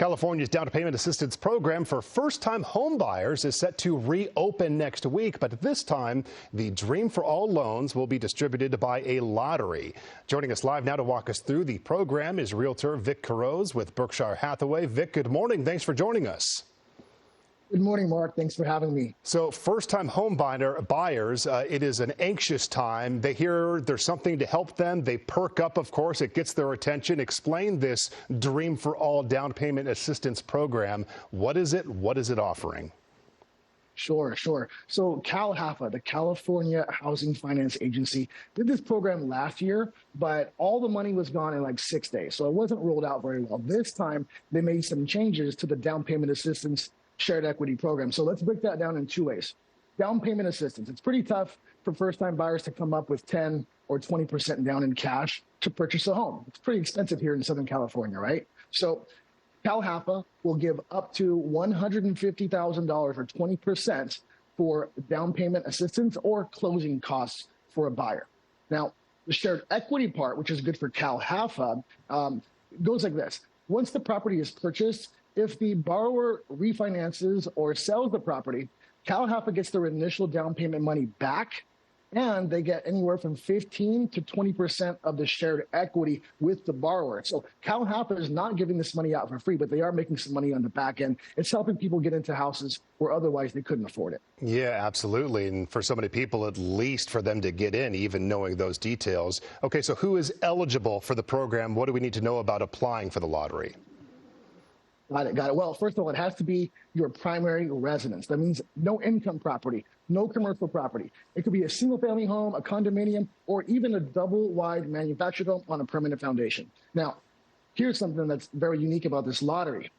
California's down payment assistance program for first-time home buyers is set to reopen next week, but this time the Dream for All loans will be distributed by a lottery. Joining us live now to walk us through the program is Realtor Vic Quiroz with Berkshire Hathaway. Vic, good morning. Thanks for joining us. Good morning, Mark. Thanks for having me. So first-time home buyers, it is an anxious time. They hear there's something to help them. They perk up, of course. It gets their attention. Explain this Dream for All down payment assistance program. What is it? What is it offering? Sure. So CalHFA, the California Housing Finance Agency, did this program last year, but all the money was gone in like 6 days. So it wasn't rolled out very well. This time, they made some changes to the down payment assistance shared equity program. So let's break that down in two ways. Down payment assistance. It's pretty tough for first-time buyers to come up with 10 or 20% down in cash to purchase a home. It's pretty expensive here in Southern California, right? So CalHFA will give up to $150,000 or 20% for down payment assistance or closing costs for a buyer. Now, the shared equity part, which is good for CalHFA, goes like this. Once the property is purchased, if the borrower refinances or sells the property, CalHFA gets their initial down payment money back, and they get anywhere from 15 to 20% of the shared equity with the borrower. So CalHFA is not giving this money out for free, but they are making some money on the back end. It's helping people get into houses where otherwise they couldn't afford it. Yeah, absolutely. And for so many people, at least for them to get in, even knowing those details. Okay, so who is eligible for the program? What do we need to know about applying for the lottery? Got it. Well, first of all, it has to be your primary residence. That means no income property, no commercial property. It could be a single family home, a condominium, or even a double wide manufactured home on a permanent foundation. Now, here's something that's very unique about this lottery.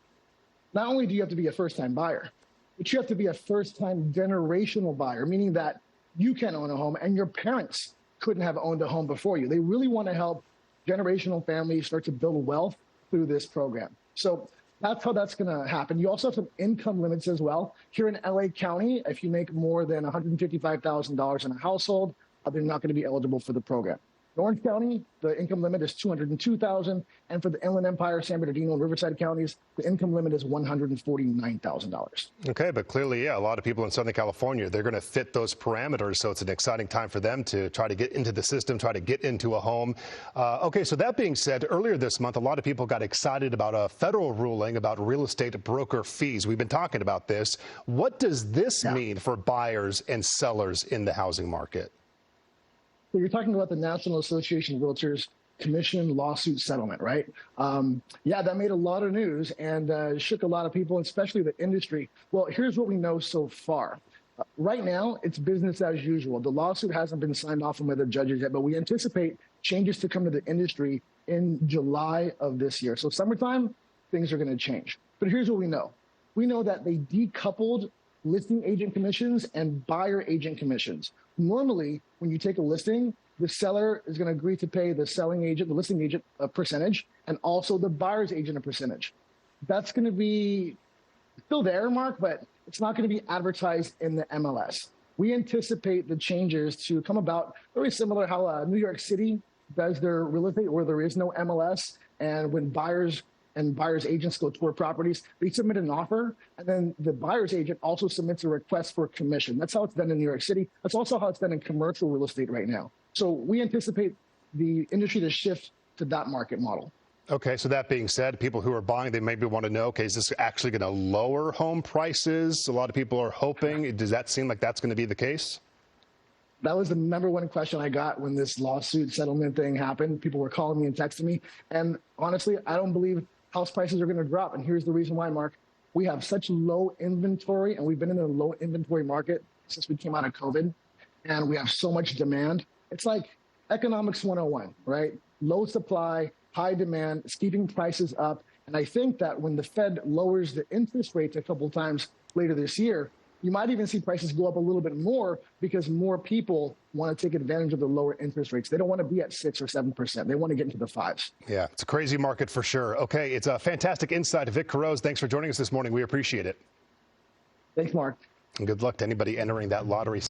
Not only do you have to be a first-time buyer, but you have to be a first-time generational buyer, meaning that you can own a home and your parents couldn't have owned a home before you. They really want to help generational families start to build wealth through this program. So that's how that's going to happen. You also have some income limits as well. Here in LA County, if you make more than $155,000 in a household, they're not going to be eligible for the program. In Orange County, the income limit is $202,000, and for the Inland Empire, San Bernardino, and Riverside counties, the income limit is $149,000. Okay, but clearly, yeah, a lot of people in Southern California, they're going to fit those parameters, so it's an exciting time for them to try to get into the system, try to get into a home. Okay, so that being said, earlier this month, a lot of people got excited about a federal ruling about real estate broker fees. We've been talking about this. What does this mean for buyers and sellers in the housing market? So you're talking about the National Association of Realtors Commission Lawsuit Settlement, right? Yeah, that made a lot of news and shook a lot of people, especially the industry. Well, here's what we know so far. Right now, it's business as usual. The lawsuit hasn't been signed off by the judges yet, but we anticipate changes to come to the industry in July of this year. So summertime, things are going to change. But here's what we know. We know that they decoupled listing agent commissions and buyer agent commissions. Normally, when you take a listing, the seller is going to agree to pay the selling agent, the listing agent, a percentage, and also the buyer's agent a percentage. That's going to be still there, Mark, but it's not going to be advertised in the MLS. We anticipate the changes to come about very similar how New York City does their real estate, where there is no MLS, and when buyers and buyer's agents go tour properties, they submit an offer, and then the buyer's agent also submits a request for commission. That's how it's done in New York City. That's also how it's done in commercial real estate right now. So we anticipate the industry to shift to that market model. Okay, so that being said, people who are buying, they maybe want to know, okay, is this actually going to lower home prices? A lot of people are hoping. Does that seem like that's going to be the case? That was the number one question I got when this lawsuit settlement thing happened. People were calling me and texting me. And honestly, I don't believe house prices are going to drop. And here's the reason why, Mark. We have such low inventory, and we've been in a low inventory market since we came out of COVID, and we have so much demand. It's like economics 101, right? Low supply, high demand, it's keeping prices up. And I think that when the Fed lowers the interest rates a couple of times later this year, you might even see prices go up a little bit more because more people want to take advantage of the lower interest rates. They don't want to be at 6 or 7%. They want to get into the 5s. Yeah, it's a crazy market for sure. Okay, it's a fantastic insight. Vic Quiroz, thanks for joining us this morning. We appreciate it. Thanks, Mark. And good luck to anybody entering that lottery.